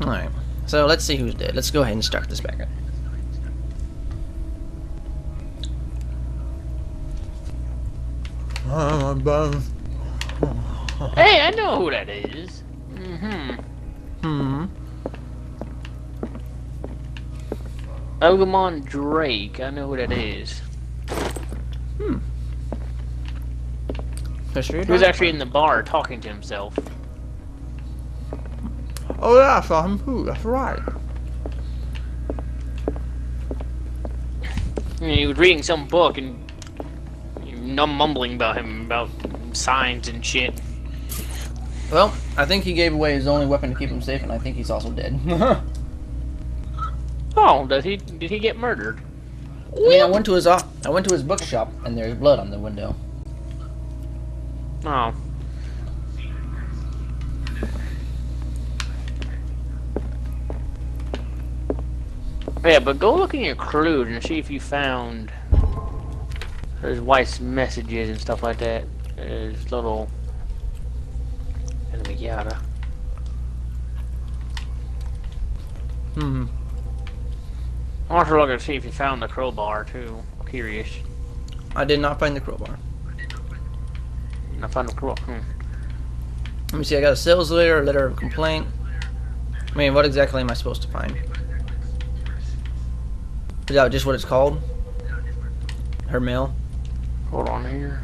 Alright. So let's see who's dead. Let's go ahead and start this back up. Hey, I know who that is. Ogamon Drake. I know who that is. History. He was actually in the bar talking to himself. Oh yeah, I saw him too. That's right. And he was reading some book and mumbling about him about signs and shit. Well, I think he gave away his only weapon to keep him safe, and I think he's also dead. Oh, did he get murdered? I mean, I went to his bookshop, and there's blood on the window. Oh. Yeah, but go look in your crude and see if you found his wife's messages and stuff like that. His little enemy yada. I want to look and see if you found the crowbar too. Curious. I did not find the crowbar. I found the crowbar. Let me see, I got a sales letter, a letter of complaint. I mean, what exactly am I supposed to find? Is that just what it's called? Her mail? Hold on here.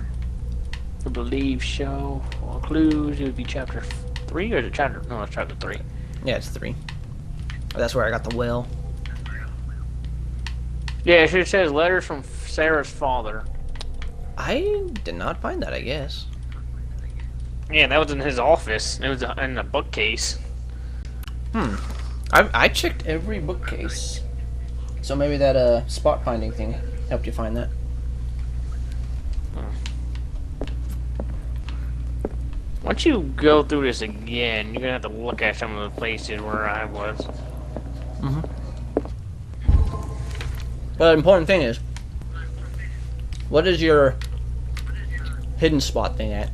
The Believe show. Well, clues. It would be chapter 3 or is it chapter? No, it's chapter 3. Yeah, it's 3. That's where I got the well. Yeah, it says letters from Sarah's father. I did not find that, I guess. Yeah, that was in his office. It was in a bookcase. I checked every bookcase. So maybe that spot finding thing helped you find that. Once you go through this again, you're gonna have to look at some of the places where I was. But the important thing is, what is your hidden spot thing at?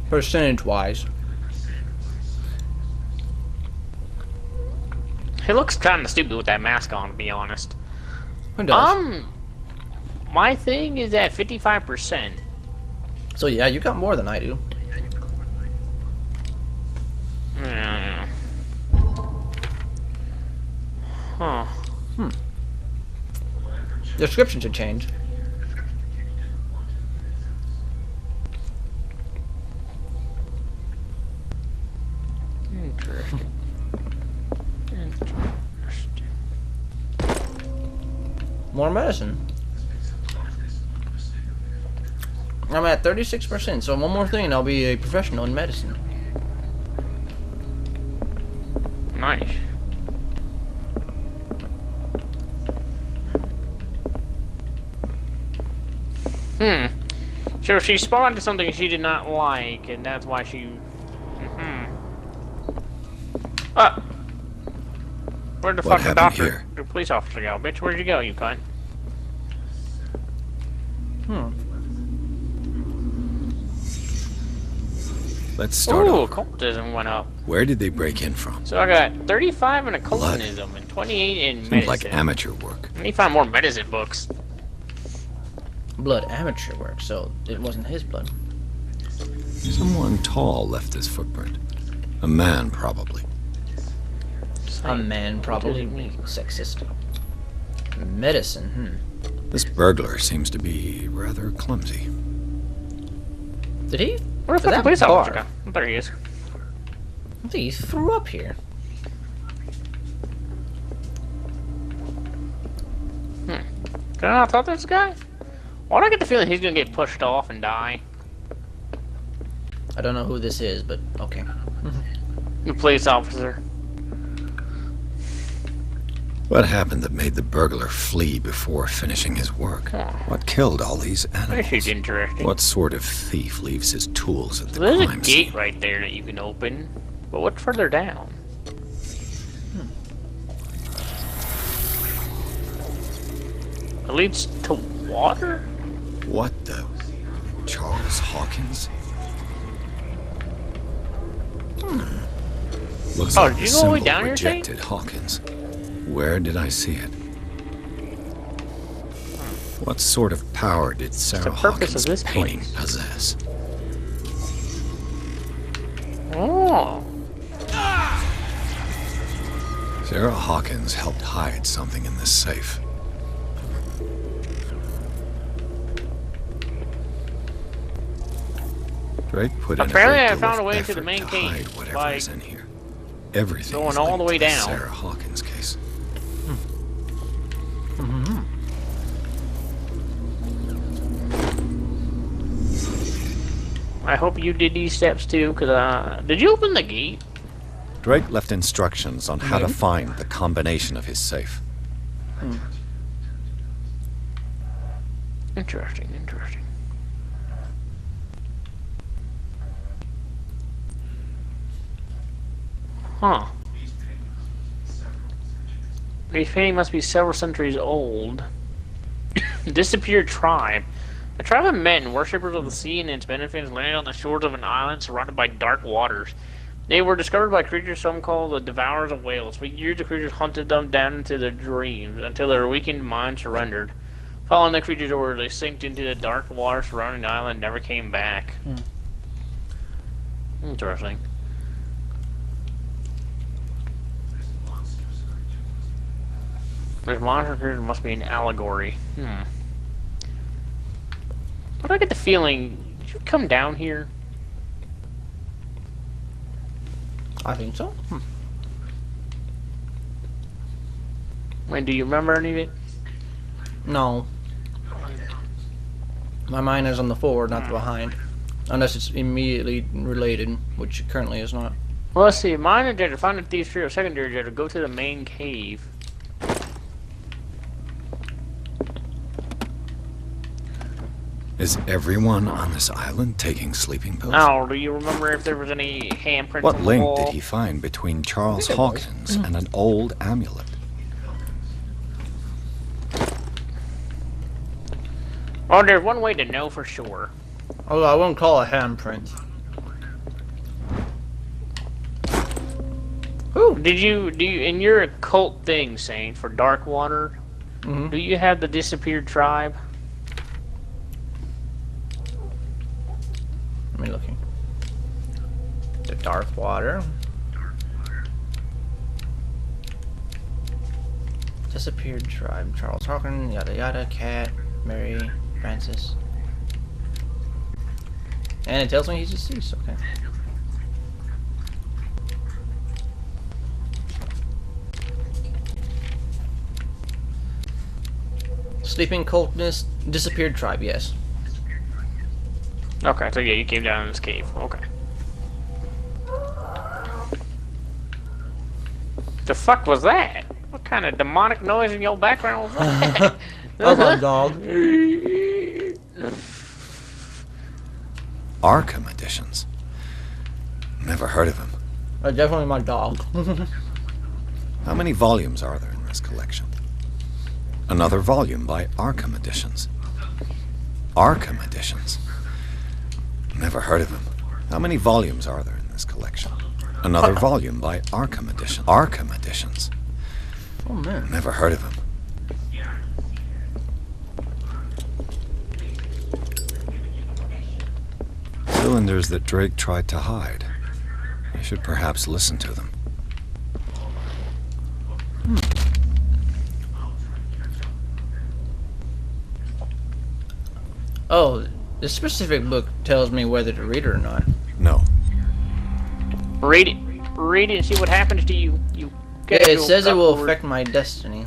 Percentage-wise. He looks kind of stupid with that mask on, to be honest. Who does? My thing is at 55%. So yeah, you got more than I do. Yeah. Huh. Description should change. Interesting. More medicine. I'm at 36%, so one more thing and I'll be a professional in medicine. Nice. So she spawned to something she did not like, and that's why she... Ah! Where'd the fucking doctor, here? the police officer go? Bitch, where'd you go, you cunt? Let's start Ooh, over. occultism went up. Where did they break in from? So I got 35 in occultism and 28 in Seems medicine. like amateur work. I need to find more medicine books. Blood amateur work, so it wasn't his blood. Someone tall left this footprint. A man, probably. A man, probably. Sexist. Medicine, This burglar seems to be rather clumsy. Did he? Where the fuck the police officer go? Oh, there he is. I think he threw up here. Did I not talk to this guy? Why do I get the feeling he's gonna get pushed off and die? I don't know who this is, but okay. The police officer. What happened that made the burglar flee before finishing his work? What killed all these This is animals? interesting. What sort of thief leaves his tools at the There's a crime gate scene? right there that you can open. But what's further down? It leads to water? What the? Charles Hawkins? Looks Oh, like did the you go all the way symbol down here, Shane? rejected Hawkins. Where did I see it? What sort of power did Sarah the purpose Hawkins' of this painting place? possess? Oh. Sarah Hawkins helped hide something in this safe. Drake put in Apparently a I great deal found a of way into the effort main to cave hide whatever by is in here. Everything going is all the linked way to down. Sarah Hawkins' case. I hope you did these steps too, because, did you open the gate? Drake left instructions on how to find the combination of his safe. Interesting, interesting. Huh. These paintings must be several centuries old. Disappeared tribe. A tribe of men, worshippers of the sea and its benefits, landed on the shores of an island surrounded by dark waters. They were discovered by creatures some call the devourers of whales. For years, the creatures hunted them down into their dreams until their weakened mind surrendered. Following the creatures' orders, they sank into the dark water surrounding the island and never came back. Interesting. This monster creature must be an allegory. But I get the feeling, did you come down here? I think so. Wait, do you remember any of it? No. My mind is on the forward, not the behind. Unless it's immediately related, which it currently is not. Well, let's see. Minor objective, find the thieves' tree or secondary objective, go to the main cave. Is everyone on this island taking sleeping pills? Oh, do you remember if there was any handprints What on the link wall? did he find between Charles Hawkins and an old amulet? Oh, there's one way to know for sure. Although I wouldn't call it handprint. Do you, in your occult thing, Saint, for Dark Water, do you have the disappeared tribe? Let me looking. The dark water. Disappeared tribe. Charles Hawkins, yada yada, Cat, Mary, Francis. And it tells me he's deceased, okay. Sleeping cultist, disappeared tribe, yes. Okay, so yeah, you came down in this cave. Okay. The fuck was that? What kind of demonic noise in your background was that? Oh my dog. Arkham editions. Never heard of him. Definitely my dog. How many volumes are there in this collection? Another volume by Arkham Editions. Arkham Editions. Never heard of him. How many volumes are there in this collection? Another volume by Arkham Edition. Arkham Editions. Oh man. Never heard of him. Cylinders that Drake tried to hide. I should perhaps listen to them. Oh, this specific book tells me whether to read it or not. No. Read it. Read it and see what happens to you. You Yeah, it says it will upward. affect my destiny.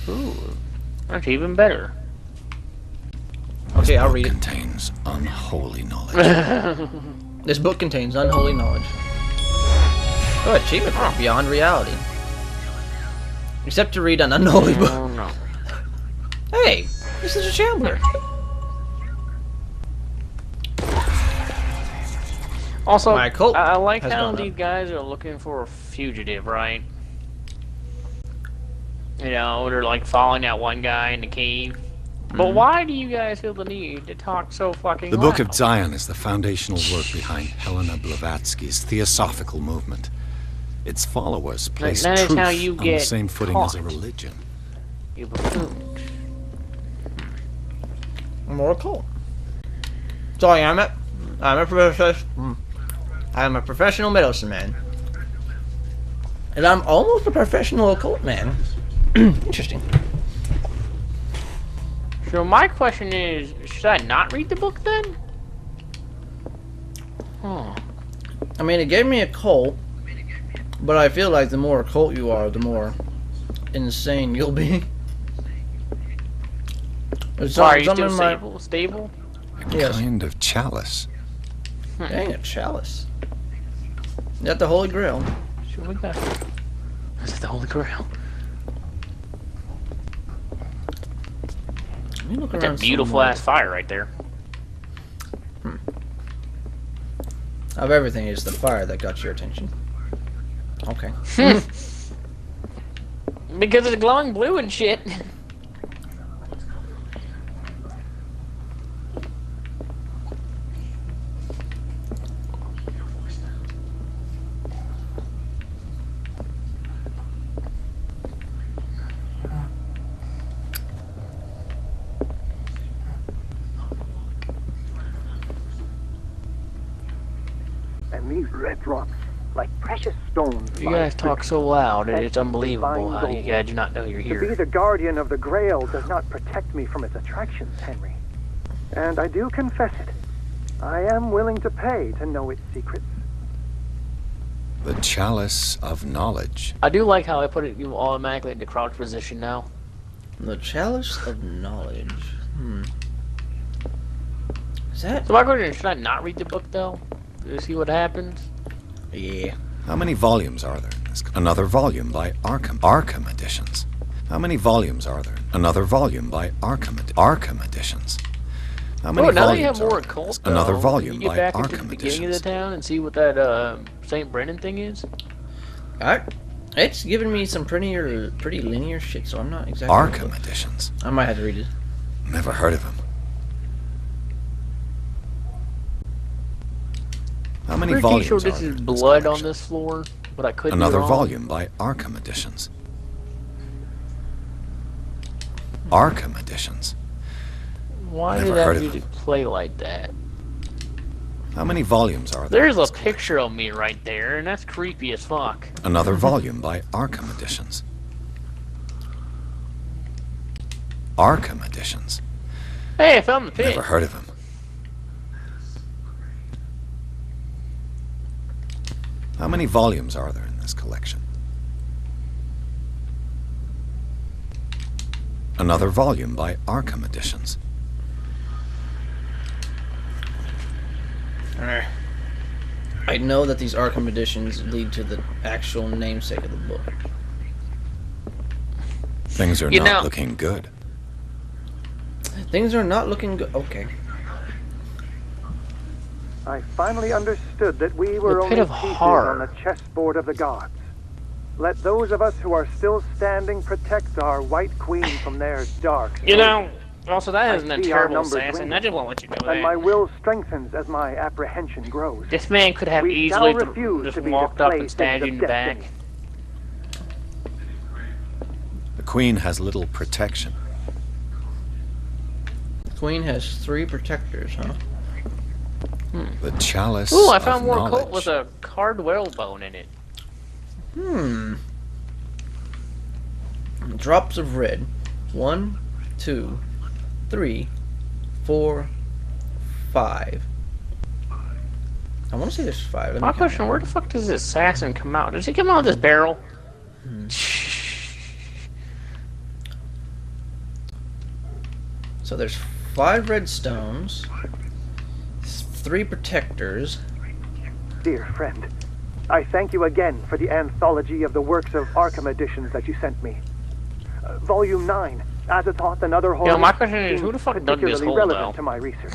Ooh, that's even better. Okay, I'll Book read it. contains unholy knowledge. This book contains unholy knowledge. Oh, achievement for beyond reality. Except to read an unholy book. Oh no. Hey, this is a shambler. Also, My cult I like has how gone these up. guys are looking for a fugitive, right? You know, they're like following that one guy in the cave. But why do you guys feel the need to talk so fucking The loud? Book of Zion is the foundational work behind Helena Blavatsky's theosophical movement. Its followers place that is truth how you on the get same footing as a caught. religion. You buffoons. More cool. So I'm a professional medicine man. And I'm almost a professional occult man. Interesting. So my question is, should I not read the book then? Huh. I mean, it gave me a cult, but I feel like the more occult you are, the more insane you'll be. Sorry, are you still stable? A Yes. kind of chalice. Dang, a chalice. Is that the Holy Grail? Sure, we got it. That's the Holy Grail. Let me look That's around a some beautiful more. ass fire right there. Of everything, it's the fire that got your attention. Okay. Because it's glowing blue and shit. And these red drops, like precious stones. You lie guys talk so loud, it's unbelievable divine how you gold. guys do not know you're To be here. the guardian of the Grail does not protect me from its attractions, Henry. And I do confess it. I am willing to pay to know its secrets. The chalice of knowledge. I do like how I put it you automatically into crouch position now. The Chalice of Knowledge. Is that? So my question is, should I not read the book though? To see what happens? Yeah. How many volumes are there in this? Another volume by Arkham editions. How many volumes are there? Another volume by Arkham editions. How many Oh, now that you volumes have more are there? occult, Another though, volume you get by back into the Arkham beginning of editions. the town and see what that St. Brennan thing is. It's giving me some pretty linear shit, so I'm not exactly. Arkham editions. I might have to read it. Never heard of him. How many Pretty volumes sure are this there is in blood on collection? this floor, but I could Another be wrong. volume by Arkham editions. Arkham editions. Why Never did that heard of music play like that? How many volumes are there? There's in a this collection? picture of me right there, and that's creepy as fuck. Another volume by Arkham editions. Arkham editions. Hey, I found the pit. Never heard of him. How many volumes are there in this collection? Another volume by Arkham editions. I know that these Arkham editions lead to the actual namesake of the book. Things are You not know- looking good. Things are not looking good. Okay. I finally understood that we were The pit only of pieces horror. on the chessboard of the gods. Let those of us who are still standing protect our White Queen from their dark. You soul. know, also that I isn't a see our terrible numbers assassin. I just won't let you know and my that. will strengthens as my apprehension grows. This man could have We easily shall refuse just to be walked the up and stabbed you in the playthings of back. destiny. The Queen has little protection. The Queen has 3 protectors, huh? The chalice Ooh, I of found more knowledge. colt with a cardwell bone in it. Drops of red. 1, 2, 3, 4, 5. I want to say there's 5. Let me My count. question, where the fuck does this assassin come out? Does he come out of this barrel? So there's 5 red stones, 3 protectors. Dear friend, I thank you again for the anthology of the works of Arkham editions that you sent me. Volume 9, Azathoth and Other Horrors. my question is, seems who the fuck dug this particularly hole, relevant though? to my research.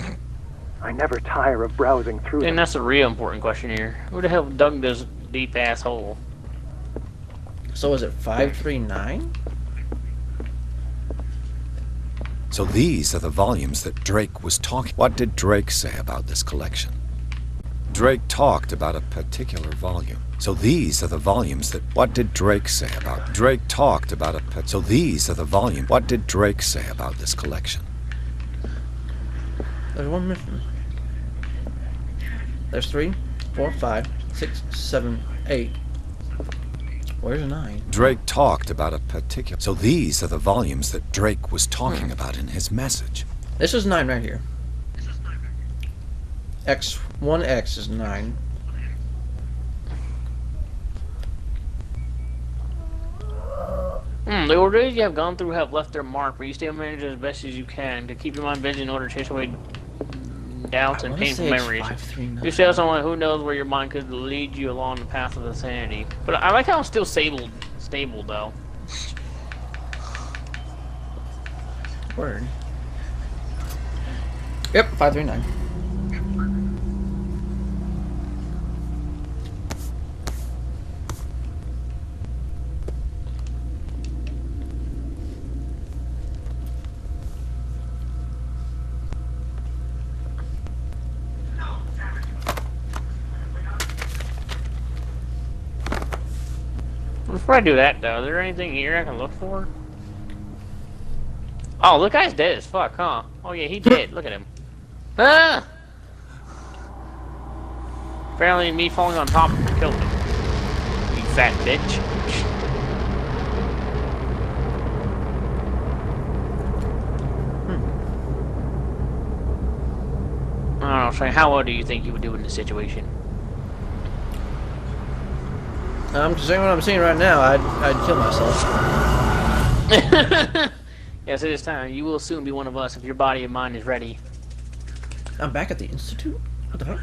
I never tire of browsing through And them. that's a real important question here. Who the hell dug this deep ass hole? So is it 539? So these are the volumes that Drake was talking. What did Drake say about this collection? Drake talked about a particular volume. So these are the volumes that... What did Drake say about... Drake talked about a... So these are the volume. What did Drake say about this collection? There's one missing. There's 3, 4, 5, 6, 7, 8. Where's 9? Drake talked about a particular... So these are the volumes that Drake was talking about in his message. This is 9 right here. X, 1X is 9. The orders you have gone through have left their mark, but you still manage as best as you can to keep your mind busy in order to chase away doubts and painful memories. You still someone who knows where your mind could lead you along the path of insanity. But I like how it's still stable though. Word. Yep, 539. Before I do that, though, is there anything here I can look for? Oh, the guy's dead as fuck, huh? Oh yeah, he dead. Look at him. Ah! Apparently, me falling on top of him killed him. You fat bitch. I don't know, so how well do you think you would do in this situation? I'm just saying what I'm seeing right now. I'd kill myself. Yes, it is time. You will soon be one of us if your body and mind is ready. I'm back at the Institute? What the fuck?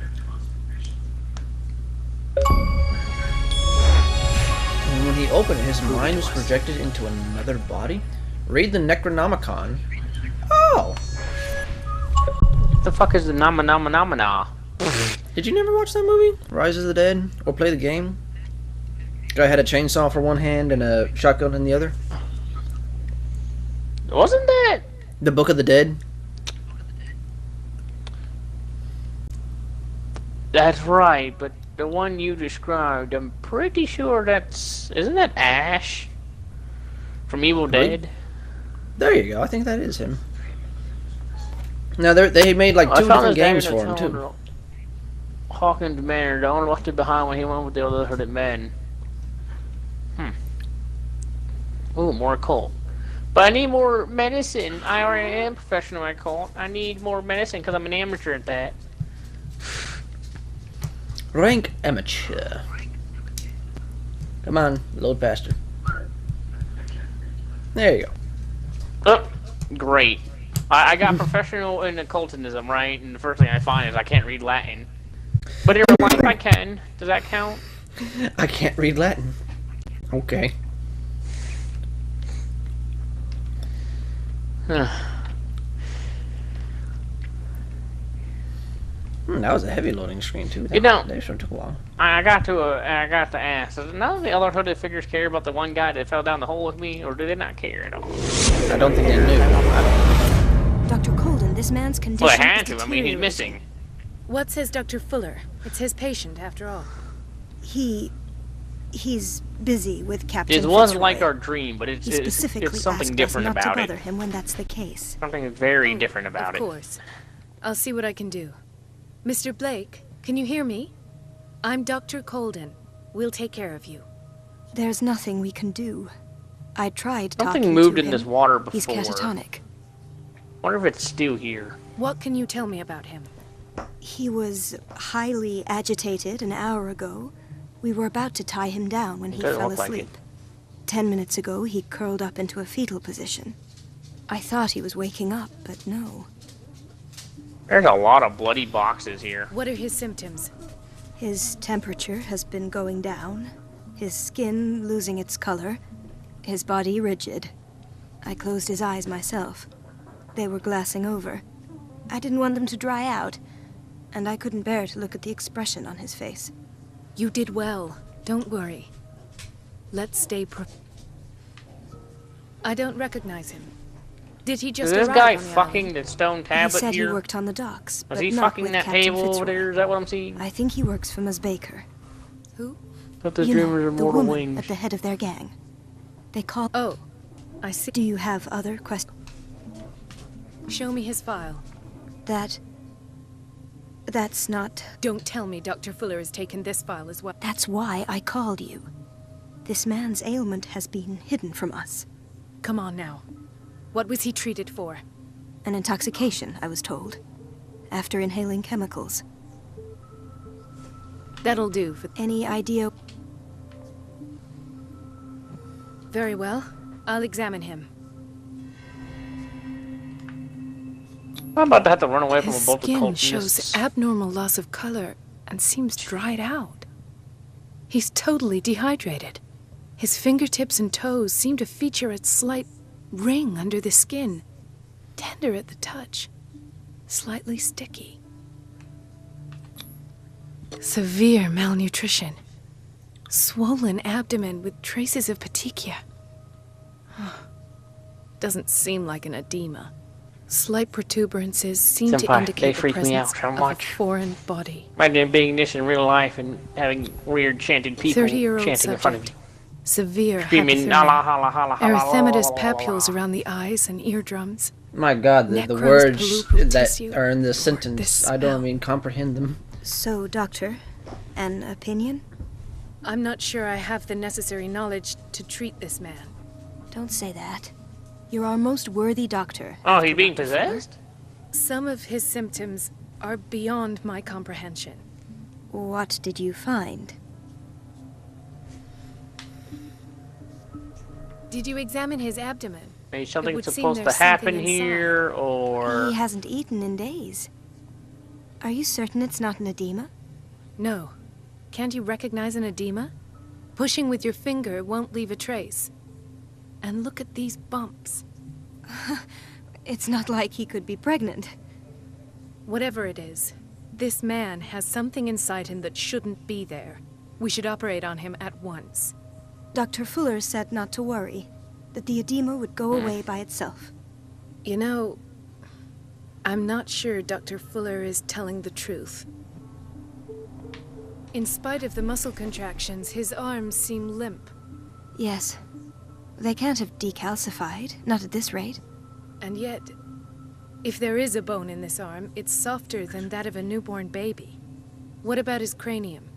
And when he opened it, his mind was projected into another body? Read the Necronomicon. Oh! What the fuck is the Nama? Did you never watch that movie? Rise of the Dead? Or play the game? Guy had a chainsaw for one hand and a shotgun in the other. Wasn't that The Book of the Dead? That's right, but the one you described, I'm pretty sure isn't that Ash from Evil Dead? There you go. I think that is him. Now they made like 2 different games for him too. Hawkins Manor, the owner left it behind when he went with the other hooded men. Ooh, more occult. But I need more medicine. I already am professional at occult. I need more medicine because I'm an amateur at that. Rank amateur. Come on, load faster. There you go. Oh, great. I got professional in occultism, right? And the first thing I find is I can't read Latin. But in real life I can. Does that count? I can't read Latin. Okay. That was a heavy loading screen too. You know, that sure took a while. I got to ask. Does none of the other hooded figures care about the one guy that fell down the hole with me, or do they not care at all? I don't think they knew. Dr. Colden, this man's condition. Well, they had to. I mean, he's missing. What says Dr. Fuller? It's his patient, after all. He's busy with Captain It wasn't Fitzroy. like our dream, but it's specifically something asked different us not about to it. bother him when that's the case. Something very different about Of course. I'll see what I can do. Mr. Blake, can you hear me? I'm Dr. Colden. We'll take care of you. There's nothing we can do. I tried Something talking moved to in him. this water before. He's catatonic. Wonder if it's still here. What can you tell me about him? He was highly agitated an hour ago. We were about to tie him down when he Doesn't fell look like asleep. 10 minutes ago, he curled up into a fetal position. I thought he was waking up, but no. There's a lot of bloody boxes here. What are his symptoms? His temperature has been going down, his skin losing its color, his body rigid. I closed his eyes myself. They were glassing over. I didn't want them to dry out, and I couldn't bear to look at the expression on his face. You did well. Don't worry. Let's stay I don't recognize him. Did he Is just this arrive guy on the fucking island? the stone He tablet said here? he worked on the docks, Was but he not fucking with that Captain table over Fitzroy. there? Is that what I'm seeing? I think he works for Ms. Baker. Who? Thought the You know, dreamers are the mortal woman wings. at the head of their gang. They call... Oh, I see. Do you have other questions? Show me his file. That's not... Don't tell me Dr. Fuller has taken this file as well. That's why I called you. This man's ailment has been hidden from us. Come on now. What was he treated for? An intoxication, I was told. After inhaling chemicals. That'll do for... Any idea... Very well. I'll examine him. I'm about to have to run away from His a bunch of skin cultists. shows abnormal loss of color and seems dried out. He's totally dehydrated. His fingertips and toes seem to feature a slight ring under the skin. Tender at the touch. Slightly sticky. Severe malnutrition. Swollen abdomen with traces of petechia. Doesn't seem like an edema. Slight protuberances seem to Senpai, indicate they the freak me presence out so of much. a foreign body. Imagine being this in real life and having weird chanted people 30-year-old chanting in front of subject. you. Severe Screaming, hypothermia. "Hala, hala, hala, hala, Erythematous hala, hala, papules hala." around the eyes and eardrums. My God, the Necrosed words palpebral that tissue. are in this This sentence, I don't smell. even comprehend them. So, Doctor, an opinion? I'm not sure I have the necessary knowledge to treat this man. Don't say that. You're our most worthy doctor. Oh, he's after being Dr. Fuller. possessed? Some of his symptoms are beyond my comprehension. What did you find? Did you examine his abdomen? Maybe something would seem supposed to there's happen something inside. here, or... He hasn't eaten in days. Are you certain it's not an edema? No. Can't you recognize an edema? Pushing with your finger won't leave a trace. And look at these bumps. It's not like he could be pregnant. Whatever it is, this man has something inside him that shouldn't be there. We should operate on him at once. Dr. Fuller said not to worry, that the edema would go away by itself. You know, I'm not sure Dr. Fuller is telling the truth. In spite of the muscle contractions, his arms seem limp. Yes. They can't have decalcified, not at this rate. And yet, if there is a bone in this arm, it's softer than that of a newborn baby. What about his cranium?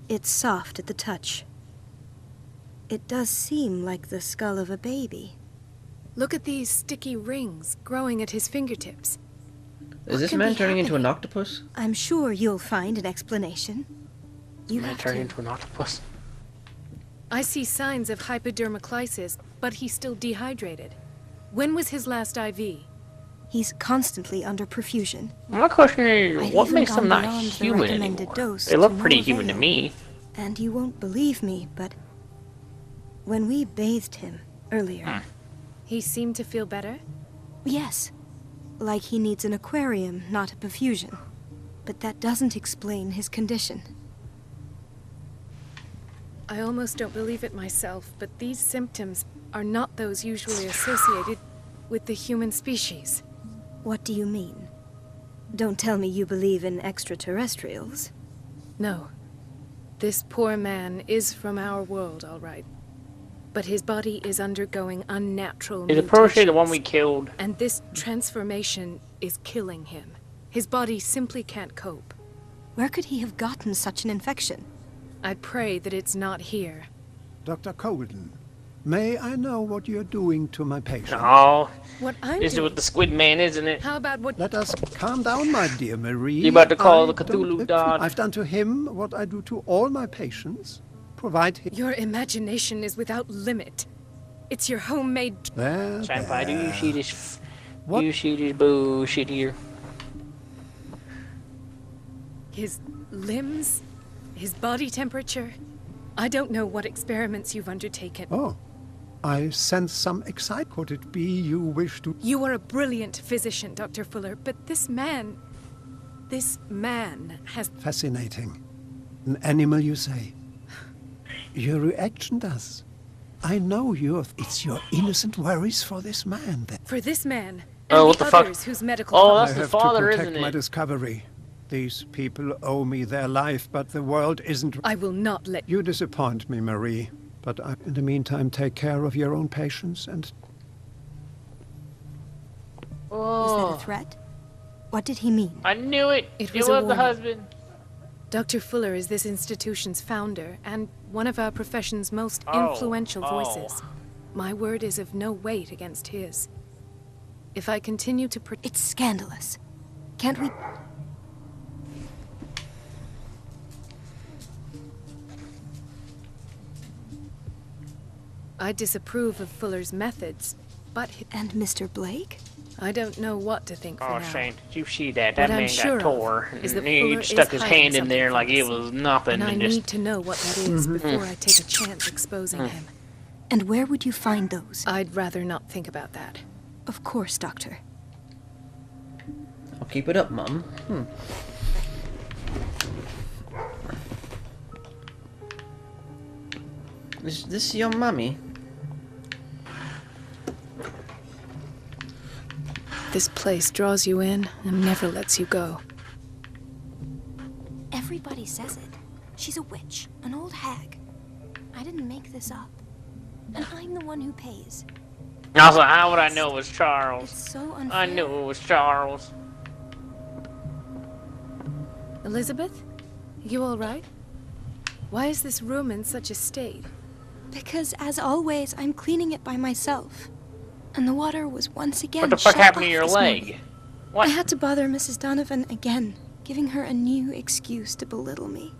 It's soft at the touch. It does seem like the skull of a baby. Look at these sticky rings growing at his fingertips. Is this can man be turning into an happening? octopus? I'm sure you'll find an explanation. You Man have turned to. into an octopus. I see signs of hypodermoclysis, but he's still dehydrated. When was his last IV? He's constantly under perfusion. My question is, I've what even makes gone them not beyond the human recommended anymore? dose They look to pretty no human to avail. me. And you won't believe me, but when we bathed him earlier, He seemed to feel better? yes, like he needs an aquarium, not a perfusion. But that doesn't explain his condition. I almost don't believe it myself, but these symptoms are not those usually associated with the human species. What do you mean? Don't tell me you believe in extraterrestrials. No. This poor man is from our world, all right. But his body is undergoing unnatural Is the protege the one we mutations, killed? and this transformation is killing him. His body simply can't cope. Where could he have gotten such an infection? I pray that it's not here. Dr. Colden, may I know what you're doing to my patient? Oh, What I'm this is doing... what the squid man, isn't it? How about what... Let us calm down, my dear Marie. You about to call the don't Cthulhu accept- god? I've done to him what I do to all my patients. Provide him... Your imagination is without limit. It's your homemade... There, Senpai, do you there. see this? What? Do you see this bullshit here? His limbs? His body temperature? I don't know what experiments you've undertaken. Oh, I sense some excitement. Could it be you wish to... You are a brilliant physician, Dr. Fuller, but this man has... Fascinating. An animal, you say? Your reaction does. I know it's your innocent worries for this man that For this man, Oh, and what the the fuck? others whose medical Oh, I that's the have father, to protect isn't my it? discovery. These people owe me their life, but the world isn't. I will not let You disappoint me, Marie. But in the meantime, take care of your own patients and Was that Oh, a threat? What did he mean? I knew it. It It was was, a the warning. husband. Dr. Fuller is this institution's founder and one of our profession's most Oh, influential oh. voices. My word is of no weight against his. If I continue to It's scandalous. Can't we... I disapprove of Fuller's methods, but And Mr. Blake? I don't know what to think for Oh, now. Shane, did you see that? What That I'm man sure got of tore. is that And he Fuller stuck is his hiding hand in there something like from it us. was nothing. And I And just, need to know what that is before I take a chance exposing him. And where would you find those? I'd rather not think about that. Of course, Doctor. I'll keep it up, Mum. Is this your mummy? This place draws you in and never lets you go. Everybody says it. She's a witch, an old hag. I didn't make this up. And I'm the one who pays. also, how would I know it was Charles? It's so unfair. I knew it was Charles. Elizabeth? You all right? Why is this room in such a state? Because, as always, I'm cleaning it by myself. And the water was once again What the fuck shut happened to off your this leg? morning. What? I had to bother Mrs. Donovan again, giving her a new excuse to belittle me.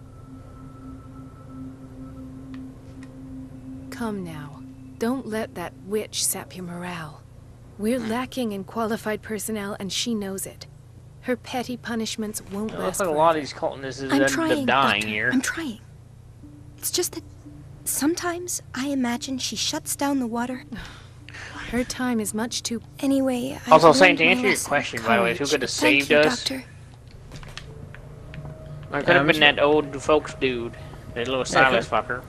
Come now. Don't let that witch sap your morale. We're lacking in qualified personnel, and she knows it. Her petty punishments won't It last looks like a forever. lot of these cultists I'm end up trying, dying Doctor. here. I'm trying. It's just that sometimes I imagine she shuts down the water. Her time is much too... Anyway, I've Also, learned Saint, to my answer your lesson. question, by the way, who Courage. could have Thank saved you, us? Doctor. It could have I'm been sure- that old folks dude. That little Silas fucker.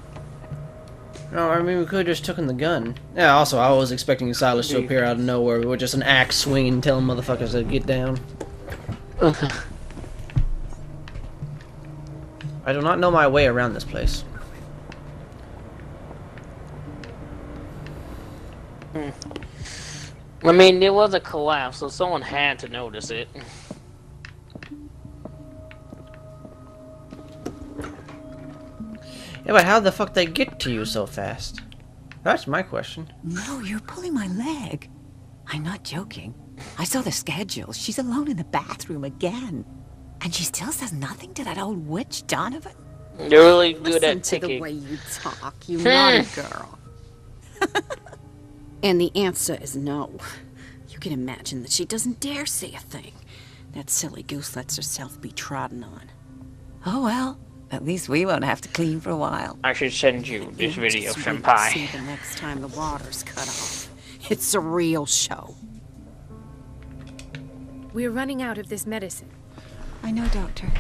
No, I mean, we could have just taken the gun. Yeah, also, I was expecting Silas to appear out of nowhere with just an axe swinging, telling motherfuckers to get down. I do not know my way around this place. I mean, there was a collapse, so someone had to notice it. Yeah, but how the fuck they get to you so fast? That's my question. No, you're pulling my leg. I'm not joking. I saw the schedule. She's alone in the bathroom again. And she still says nothing to that old witch, Donovan. They're really good Listen at to the picking. way you talk, you naughty girl. And the answer is no. You can imagine that she doesn't dare say a thing. That silly goose lets herself be trodden on. Oh well, at least we won't have to clean for a while. I should send you this You video, just wait to Senpai. see the next time the water's cut off. It's a real show. We're running out of this medicine. I know, Doctor.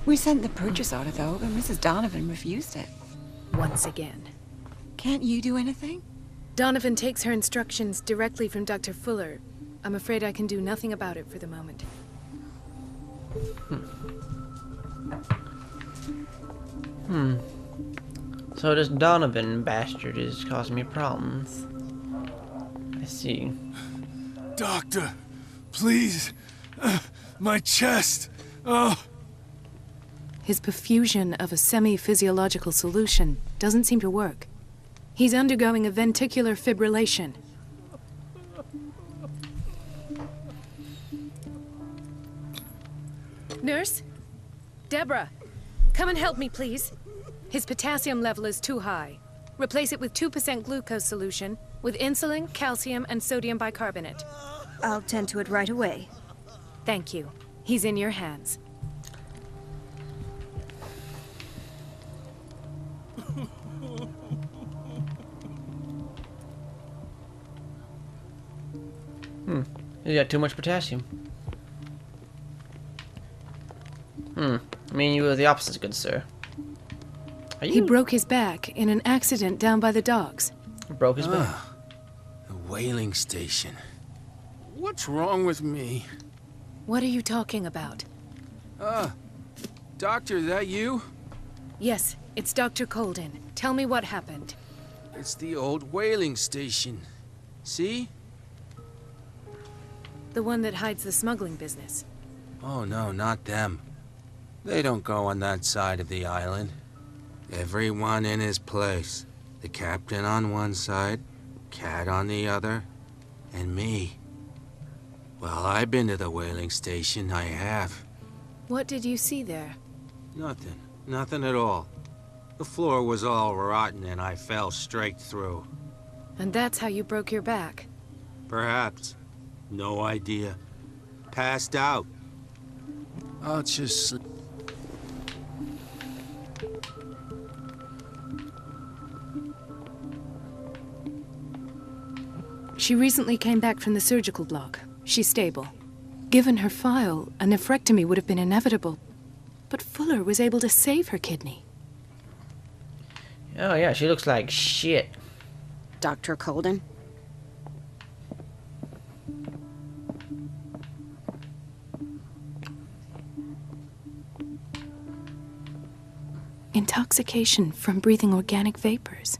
We sent the purchase order, though, but Mrs. Donovan refused it. Once again. Can't you do anything? Donovan takes her instructions directly from Dr. Fuller. I'm afraid I can do nothing about it for the moment. So this Donovan bastard is causing me problems. I see. Doctor, please. My chest. Oh. His perfusion of a semi-physiological solution doesn't seem to work. He's undergoing a ventricular fibrillation. Nurse? Deborah, come and help me, please. His potassium level is too high. Replace it with 2% glucose solution with insulin, calcium, and sodium bicarbonate. I'll tend to it right away. Thank you. He's in your hands. He's got too much potassium. I mean, you were the opposite, good sir. Are you? He broke his back in an accident down by the docks. Broke his back. The whaling station. What's wrong with me? What are you talking about? Doctor, is that you? Yes, it's Dr. Colden. Tell me what happened. It's the old whaling station. See? The one that hides the smuggling business. Oh no, not them. They don't go on that side of the island. Everyone in his place. The captain on one side, Cat on the other, and me. Well, I've been to the whaling station, I have. What did you see there? Nothing. Nothing at all. The floor was all rotten and I fell straight through. And that's how you broke your back? Perhaps. No idea. Passed out. I'll just sleep. She recently came back from the surgical block. She's stable. Given her file, a nephrectomy would have been inevitable. But Fuller was able to save her kidney. Oh yeah, she looks like shit. Dr. Colden? Intoxication from breathing organic vapors.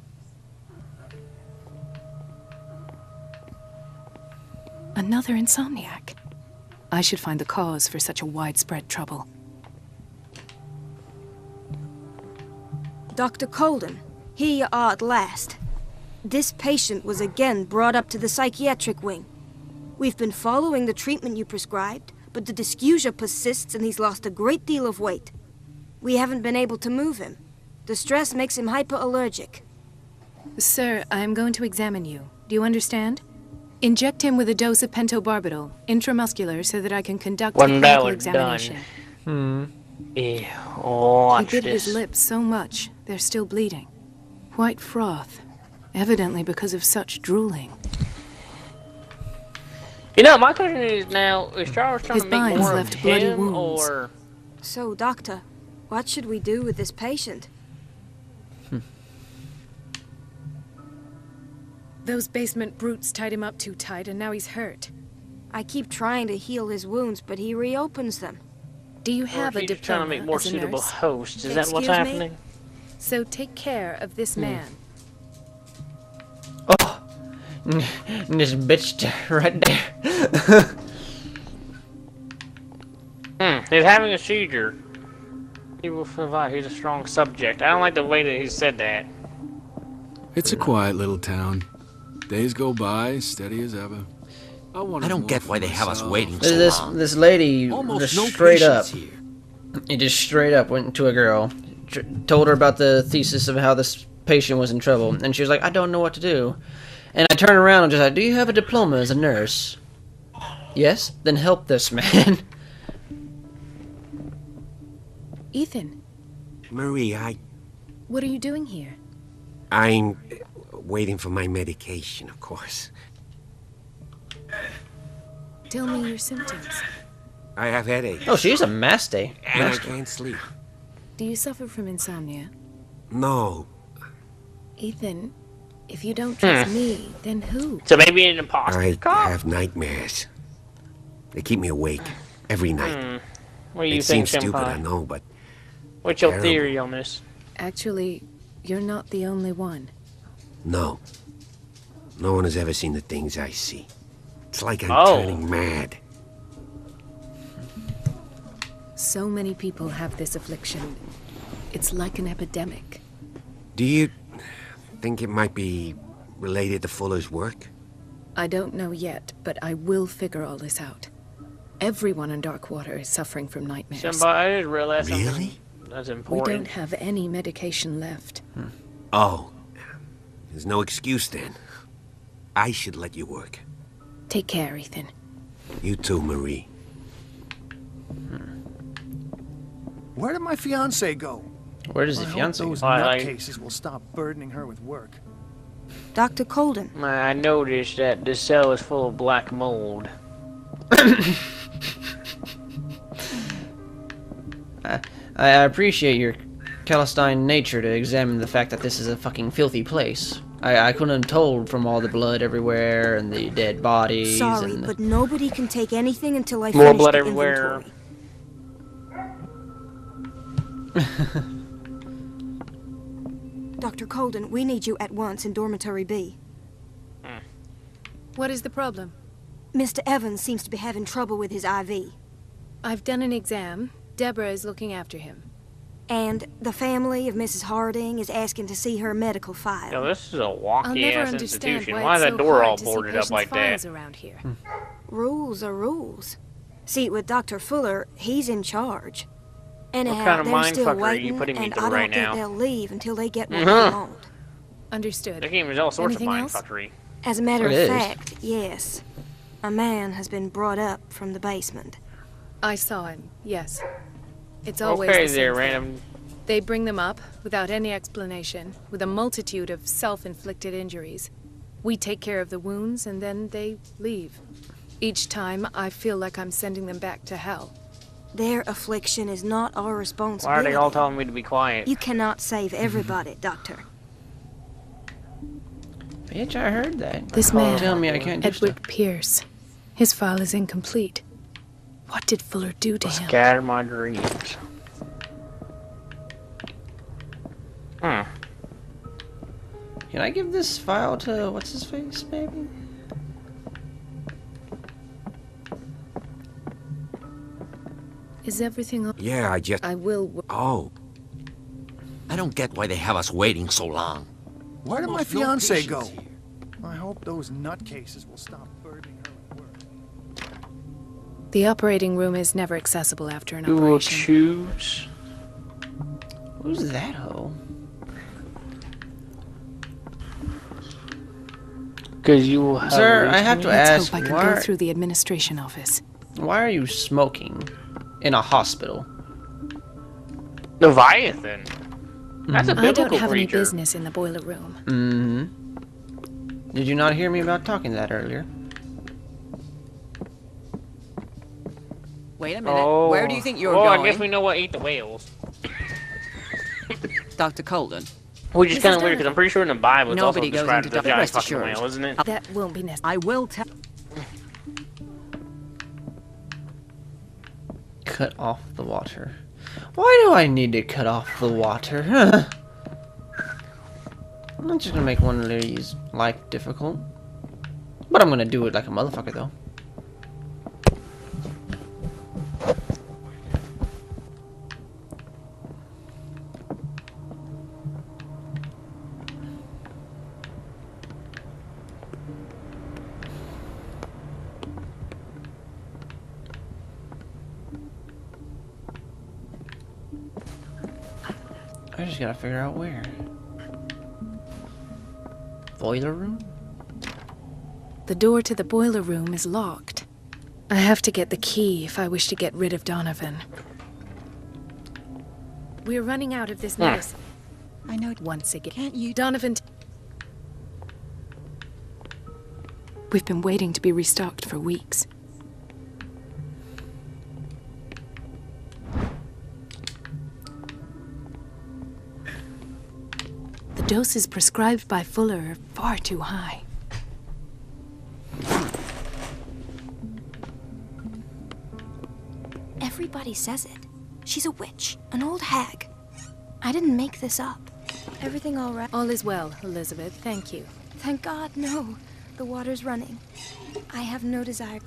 Another insomniac. I should find the cause for such a widespread trouble. Dr. Colden, here you are at last. This patient was again brought up to the psychiatric wing. We've been following the treatment you prescribed, but the dysgeusia persists and he's lost a great deal of weight. We haven't been able to move him. The stress makes him hyperallergic. Sir, I am going to examine you. Do you understand? Inject him with a dose of pentobarbital, intramuscular, so that I can conduct a When that clinical was examination. done. Yeah, watch He bit this. his lips so much, they're still bleeding. White froth, evidently because of such drooling. You know, my question is now, is Charles trying His to make binds more of left bloody him, wounds. or... So, Doctor, what should we do with this patient? Those basement brutes tied him up too tight, and now he's hurt. I keep trying to heal his wounds, but he reopens them. Do you Or have a if he's trying diploma to make more as a suitable nurse? hosts. Is that what's Excuse me? happening? So take care of this man. Oh, this bitch right there. He's having a seizure. He will survive. He's a strong subject. I don't like the way that he said that. It's a quiet little town. Days go by, steady as ever. I don't get why they have us waiting so This long. this lady Almost just no straight up. patience here. He just straight up went to a girl, told her about the thesis of how this patient was in trouble, and she was like, I don't know what to do. And I turned around and just like, do you have a diploma as a nurse? Yes? Then help this man. Ethan, Marie, what are you doing here? I'm waiting for my medication, of course. Tell me your symptoms. I have headache. Oh, she's a master. And I can't sleep. Do you suffer from insomnia? No. Ethan, if you don't trust me, then who? So maybe an imposter I cop? have nightmares. They keep me awake every night. What do you It think, seems stupid, I Senpai? know, but What's your terrible. theory on this? Actually, you're not the only one. no. No one has ever seen the things I see. It's like I'm Oh. turning mad. So many people have this affliction. It's like an epidemic. Do you think it might be related to Fuller's work? I don't know yet, but I will figure all this out. Everyone in Darkwater is suffering from nightmares. Senpai, I just realized something Really? that's We important. don't have any medication left. Oh. There's no excuse then. I should let you work. Take care, Ethan. You too, Marie. Where did my fiancé go? Where does I the hope fiance those go? nutcases will stop burdening her with work. Dr. Colden, I noticed that this cell is full of black mold. I appreciate your Calistine nature to examine the fact that this is a fucking filthy place. I couldn't have told from all the blood everywhere and the dead bodies. Sorry, and... but nobody can take anything until I More finish blood the everywhere. inventory. Dr. Colden, we need you at once in Dormitory B. What is the problem? Mr. Evans seems to be having trouble with his IV. I've done an exam. Deborah is looking after him. And the family of Mrs. Harding is asking to see her medical file. Yo, this is a I'll wonky never ass understand institution. why Why is it's that so door hard all to see boarded up patients' like files that? around here. Rules are rules. See, with Dr. Fuller, he's in charge. Anyhow, kind of they're still mindfucker are waiting, you putting me and through I don't right think now? they'll leave until they get what they Mhm. want. Understood. That game is all sorts Anything of else? mindfuckery. As a matter It of is. fact, yes. A man has been brought up from the basement. I saw him, yes. It's always Okay the same there, thing. random. They bring them up without any explanation, with a multitude of self-inflicted injuries. We take care of the wounds, and then they leave. Each time, I feel like I'm sending them back to hell. Their affliction is not our Why are responsibility. they all telling me to be quiet? You cannot save everybody, Doctor. Bitch, I heard that. This man, Tell me I can't do Edward stuff. Pierce, his file is incomplete. What did Fuller do to him? Scatter my dreams. Hmm. Can I give this file to what's his face, maybe? Is everything okay? Yeah, I just... I will... Oh. I don't get why they have us waiting so long. Where did my Almost no fiance go? patience here. I hope those nutcases will stop burdening her with work. The operating room is never accessible after an Who will operation. choose? Who's that hoe? Because you will have. Sir, I have to Let's ask, hope I can why, go through the administration office. why are you smoking in a hospital? Leviathan. That's a I biblical don't have any creature. business in the boiler room. Mm-hmm. Did you not hear me about talking that earlier? Wait a minute. Where do you think you're oh, going? I guess we know what ate the whales. Dr. Colden. Which is Mrs. kind of weird Donovan. because I'm pretty sure in the Bible it's Nobody also goes described into as a Dr. giant Rest fucking assured. whale, isn't it? That won't be necessary. I will tell... Cut off the water. Why do I need to cut off the water? Huh? I'm not just gonna make one of these life difficult. But I'm gonna do it like a motherfucker though. I just gotta figure out where. Boiler room? The door to the boiler room is locked. I have to get the key if I wish to get rid of Donovan. We're running out of this medicine. I know... Once again. Can't you... Donovan... We've been waiting to be restocked for weeks. The doses prescribed by Fuller are far too high. Everybody says it. She's a witch, an old hag. I didn't make this up. Everything all right? All is well, Elizabeth. Thank you. Thank God, no. The water's running. I have no desire.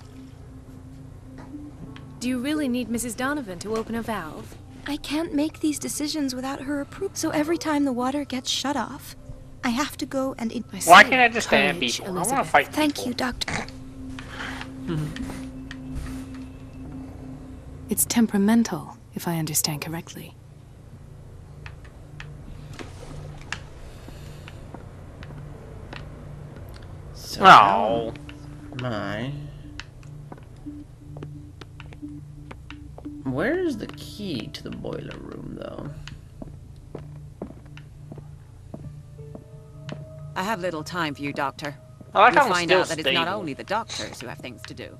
Do you really need Mrs. Donovan to open a valve? I can't make these decisions without her approval. So every time the water gets shut off, I have to go and... Why can't I just stand Courage, people? I want to Elizabeth. fight Thank people. you, Doctor. It's temperamental, if I understand correctly. So Oh. my. Where's the key to the boiler room, though? I have little time for you, Doctor. I like You'll how I'm find still out that it's not stable. only the doctors who have things to do.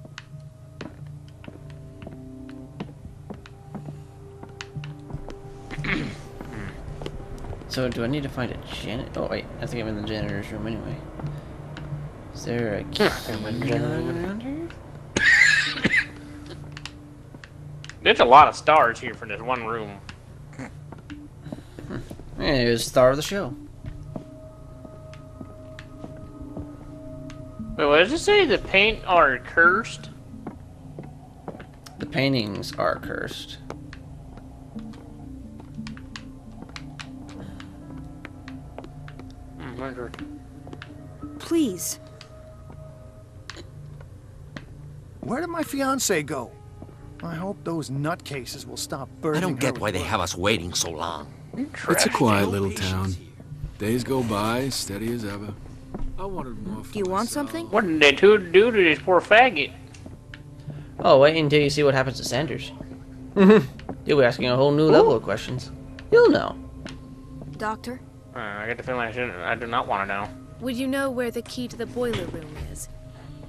So do I need to find a janitor? Oh wait, I think I'm in the janitor's room anyway. Is there a key around here? There's a lot of stars here for this one room. Yeah, it was star of the show. Wait, what does it say? The paint are cursed? The paintings are cursed. Please. Where did my fiancée go? I hope those nutcases will stop burning. I don't get her why with they work. have us waiting so long. It's a quiet little town. Days go by, steady as ever. I wanted more for Do you want myself. something? What did they do to this poor faggot? Oh, wait until you see what happens to Sanders. You'll be asking a whole new level of questions. You'll know. Doctor? I get the feeling I do not want to know. Would you know where the key to the boiler room is?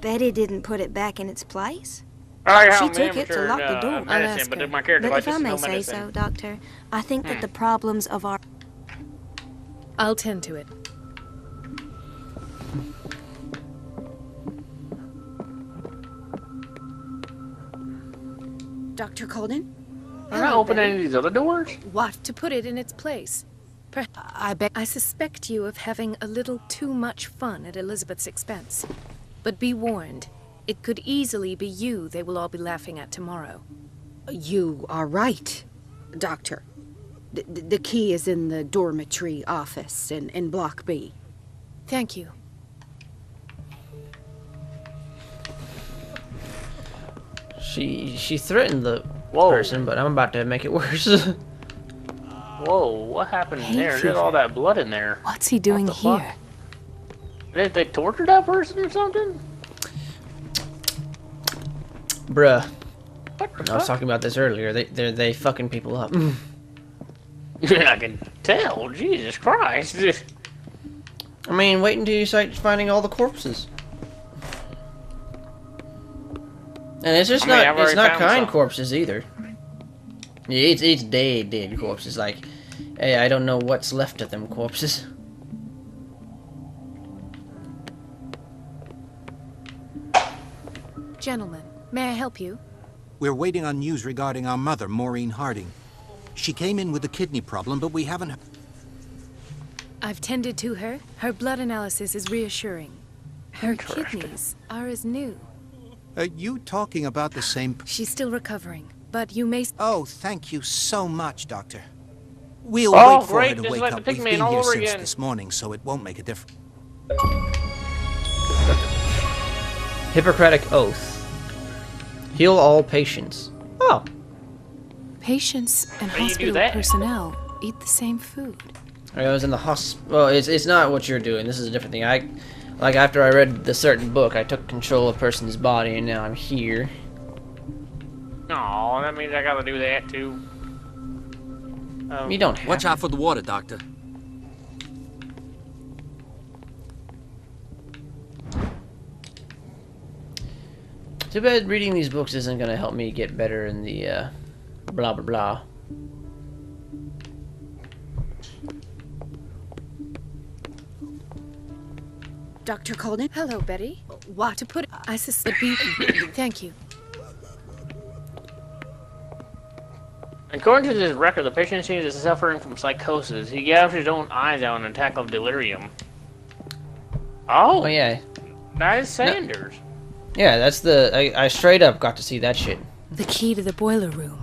Betty didn't put it back in its place. I like how She I'm took it to amateur, lock the door. medicine, I'll ask but her. my character But likes if I to may smell say medicine. so, Doctor, I think that the problems of our... I'll tend to it. Dr. Colden? I'm not opening any of these other doors. What? To put it in its place. I suspect you of having a little too much fun at Elizabeth's expense. But be warned, it could easily be you they will all be laughing at tomorrow. You are right, Doctor. The key is in the dormitory office in Block B. Thank you. She threatened the Whoa. person, but I'm about to make it worse. Whoa, what happened Hay there? There's fever. all that blood in there. What's he doing What the fuck? here? Did they torture that person or something? Bruh. What the I was fuck? talking about this earlier. They fucking people up. I can tell. Jesus Christ. I mean, wait until you start finding all the corpses. And it's just I mean, I've not it's already not found kind some. corpses either. Yeah, it's dead corpses. Like, hey, I don't know what's left of them corpses. Gentlemen, may I help you? We're waiting on news regarding our mother, Maureen Harding. She came in with a kidney problem, but we haven't... I've tended to her. Her blood analysis is reassuring. Her Interesting. kidneys are as new. Are you talking about the same... She's still recovering, but you may... Oh, thank you so much, Doctor. We'll Oh, wait for great, her to this is wake like the up. We've Pigman been all here over since again. this morning, so it won't make a difference. Hippocratic Oath. Heal all patients. Oh. Patients and How do you do hospital that? personnel eat the same food. I was in the Well, it's not what you're doing. This is a different thing. Like after I read the certain book, I took control of a person's body, and now I'm here. Aw, that means I gotta do that too. You don't have Watch out for the water, Doctor. Too bad reading these books isn't gonna help me get better in the blah blah blah. Dr. Colden? Hello, Betty. What? To put... I suspect... Thank you. According to this record, the patient seems to be suffering from psychosis. He gouged his own eyes out in an attack of delirium. Oh yeah. That is Sanders. Yeah, that's the... I straight up got to see that shit. The key to the boiler room.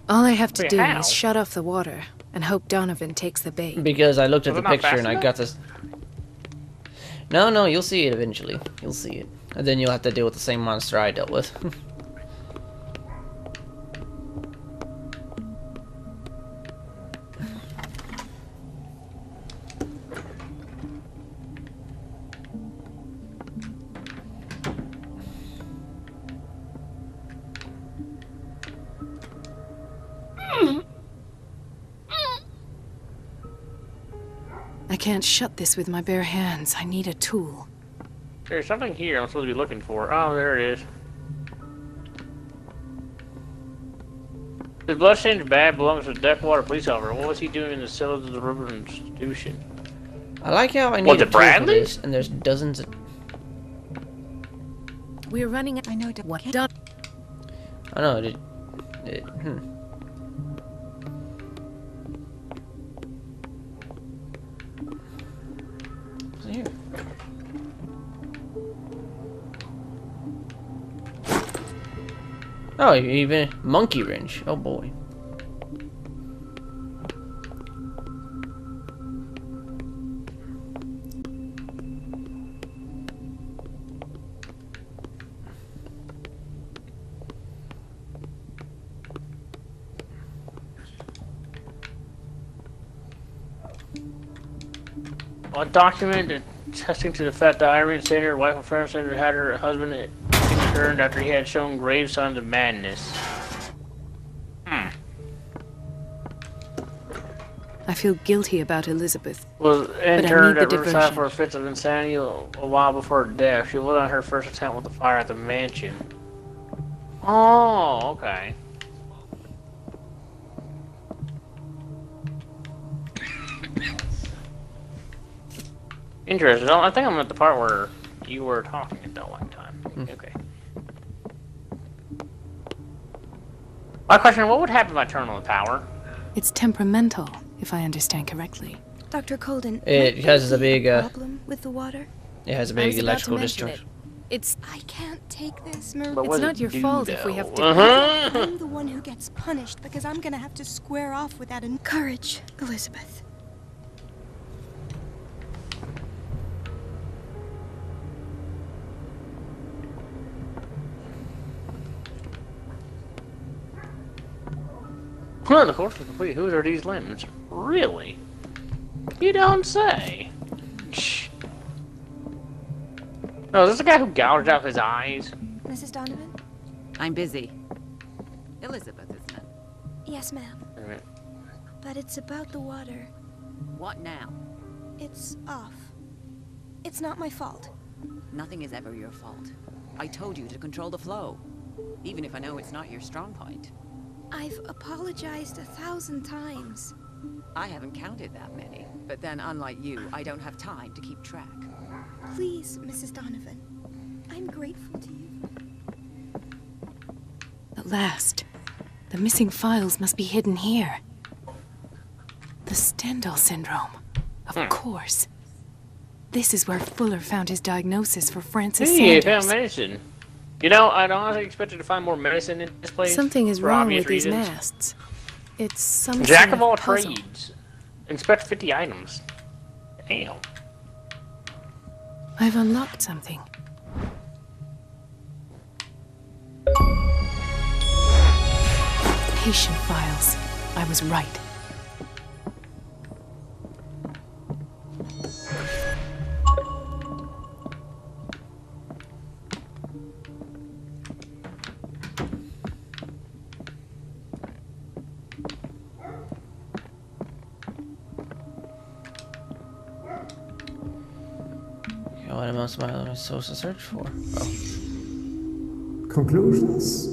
All I have to Wait, do how? is shut off the water and hope Donovan takes the bait. Because I looked at Was the it not picture and fast I enough? got this... No, you'll see it eventually. You'll see it. And then you'll have to deal with the same monster I dealt with. I can't shut this with my bare hands. I need a tool. There's something here I'm supposed to be looking for. Oh, there it is. His bloodstained bag belongs to the Deckwater police officer. What was he doing in the cellars of the river institution? I like how I need Was a it tool for Bradley? this, and there's dozens of... We're running. I know what done. I know, What's in here? Oh, even monkey wrench. Oh boy. A document attesting to the fact that Irene Sander, wife of Francis Sander, had her husband interned after he had shown grave signs of madness. I feel guilty about Elizabeth. Was but I interned need at the Riverside diversion. for fits of insanity a while before her death. She was on her first attempt with the fire at the mansion. Oh, okay. Interesting. I think I'm at the part where you were talking at that one time. Okay. My question, what would happen if I turn on the power? It's temperamental, if I understand correctly. Dr. Colden, It has a big, problem with the water? it has a I big was about to electrical mention discharge. It's I can't take this, Marie. But what it's does not it your do, fault if we have to. I'm the one who gets punished because I'm gonna have to square off with that. Courage, Elizabeth. Well, the course is complete. Whose are these limbs? Really? You don't say. Shh. No, is this the guy who gouged out his eyes? Mrs. Donovan? I'm busy. Elizabeth, isn't it? Yes, ma'am. Wait a minute. But it's about the water. What now? It's off. It's not my fault. Nothing is ever your fault. I told you to control the flow. Even if I know it's not your strong point. I've apologized 1,000 times. I haven't counted that many. But then, unlike you, I don't have time to keep track. Please, Mrs. Donovan. I'm grateful to you. At last, the missing files must be hidden here. The Stendhal syndrome. Of course. This is where Fuller found his diagnosis for Francis Hey, I Sanders. found medicine. You know, I'd honestly expected to find more medicine in this place. Something is for wrong obvious with these reasons. masts. It's some Jack sort of all puzzle. trades. Inspect 50 items. Damn. I've unlocked something. Patient files. I was right. What am I supposed to search for? Oh. Conclusions.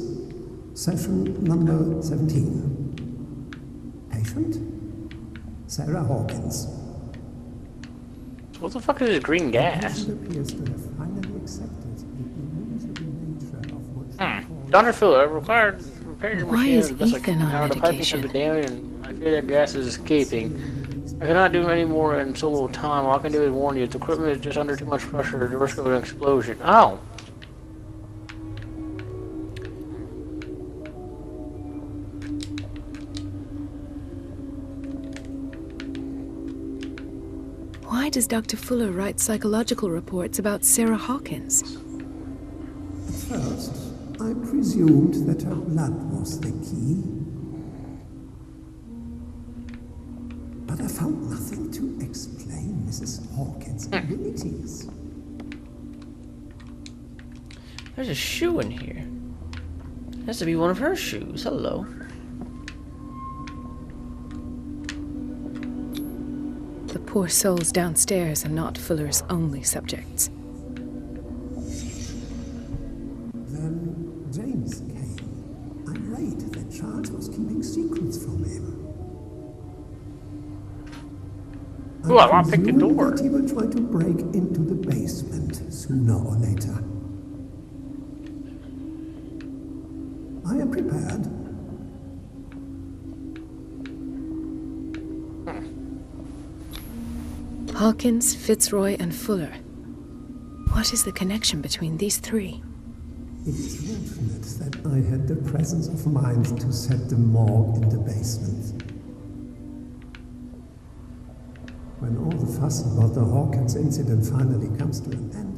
Session number 17. Patient? Sarah Hawkins. What the fuck is this green gas? It appears to have finally accepted the illusory nature of what Dr. Fuller, required repair your Why machine is as best I Ethan can. on Now the piping has medication? been damaged and I fear that gas is escaping. I cannot do any more in so little time. All I can do is warn you, the equipment is just under too much pressure. The risk of an explosion. Oh! Why does Dr. Fuller write psychological reports about Sarah Hawkins? At first, I presumed that her blood was the key. But I found nothing to explain Mrs. Hawkins' abilities. There's a shoe in here. Has to be one of her shoes. Hello. The poor souls downstairs are not Fuller's only subjects. Then James came, irate that Charles was keeping Ooh, I want to pick the door. That he will try to break into the basement sooner or later. I am prepared. Hawkins, Fitzroy, and Fuller. What is the connection between these three? It is fortunate that I had the presence of mind to set the morgue in the basement. When all the fuss about the Hawkins incident finally comes to an end,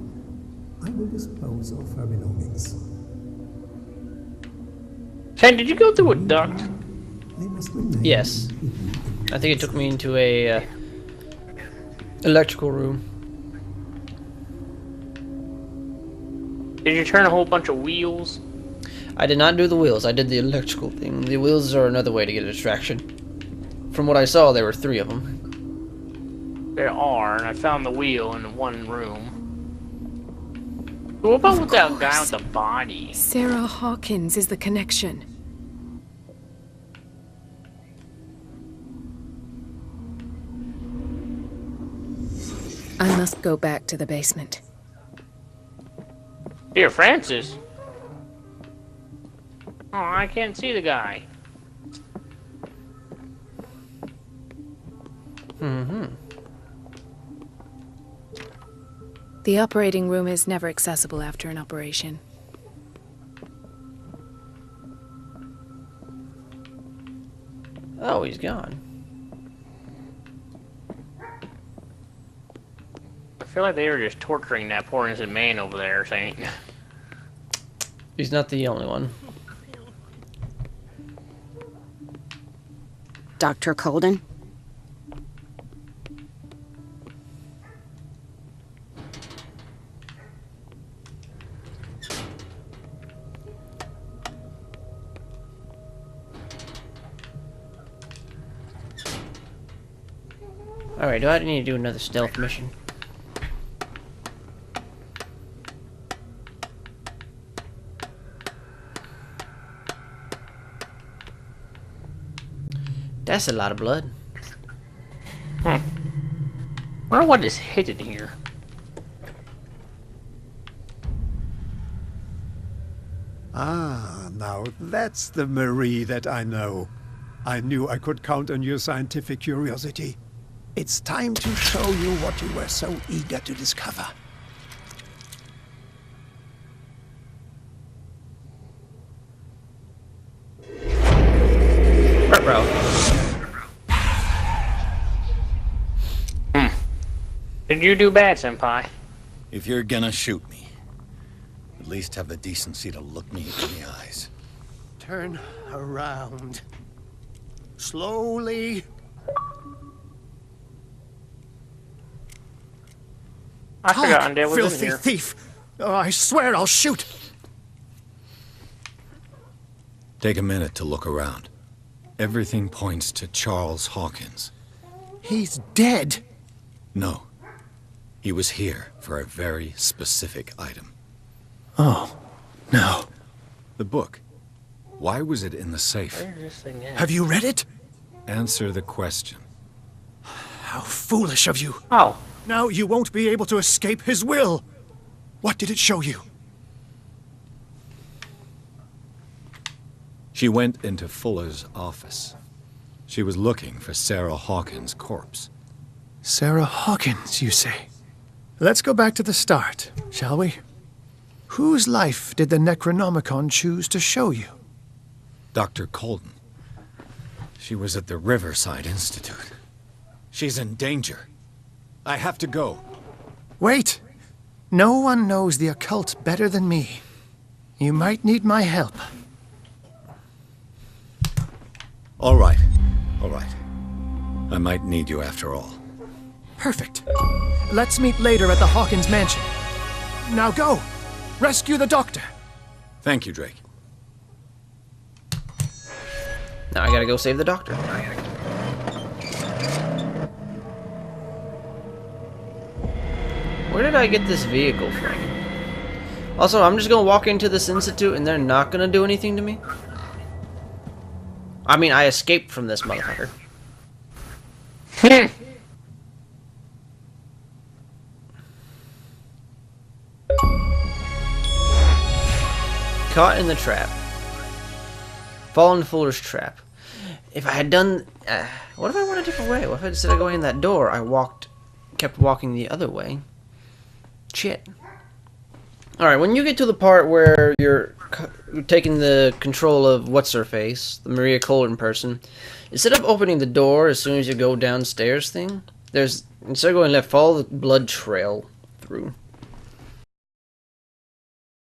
I will dispose of her belongings. Shane, did you go through a duct? They must remain Yes. I think it took me into a electrical room. Did you turn a whole bunch of wheels? I did not do the wheels. I did the electrical thing. The wheels are another way to get a distraction. From what I saw, there were 3 of them. There are, and I found the wheel in one room. But what about with that guy with the body? Sarah Hawkins is the connection. I must go back to the basement. Dear Francis. Oh, I can't see the guy. Mm-hmm. The operating room is never accessible after an operation. Oh, he's gone. I feel like they were just torturing that poor innocent man over there, saying. He's not the only one. Dr. Colden? Alright, do I need to do another stealth mission? That's a lot of blood. I wonder what is hidden here. Ah, now that's the Marie that I know. I knew I could count on your scientific curiosity. It's time to show you what you were so eager to discover. Did you do bad, Senpai? If you're gonna shoot me, at least have the decency to look me in the eyes. Turn around. Slowly. I forgot Undead was filthy in here. thief! Oh, I swear I'll shoot! Take a minute to look around. Everything points to Charles Hawkins. He's dead! No. He was here for a very specific item. Oh, no. The book. Why was it in the safe? Where's this thing at? Have you read it? Answer the question. How foolish of you. Oh. Now you won't be able to escape his will. What did it show you? She went into Fuller's office. She was looking for Sarah Hawkins' corpse. Sarah Hawkins, you say? Let's go back to the start, shall we? Whose life did the Necronomicon choose to show you? Dr. Colden. She was at the Riverside Institute. She's in danger. I have to go. Wait! No one knows the occult better than me. You might need my help. All right. All right. I might need you after all. Perfect. Let's meet later at the Hawkins mansion. Now go! Rescue the doctor! Thank you, Drake. Now I gotta go save the doctor. Where did I get this vehicle from? Also, I'm just gonna walk into this institute and they're not gonna do anything to me? I mean, I escaped from this motherfucker. Caught in the trap. Fallen foolish trap. If I had done... what if I went a different way? What if instead of going in that door, I kept walking the other way? Shit. Alright, when you get to the part where you're taking the control of What's-Her-Face, the Maria Colton person, instead of opening the door as soon as you go downstairs thing, instead of going left, follow the blood trail through.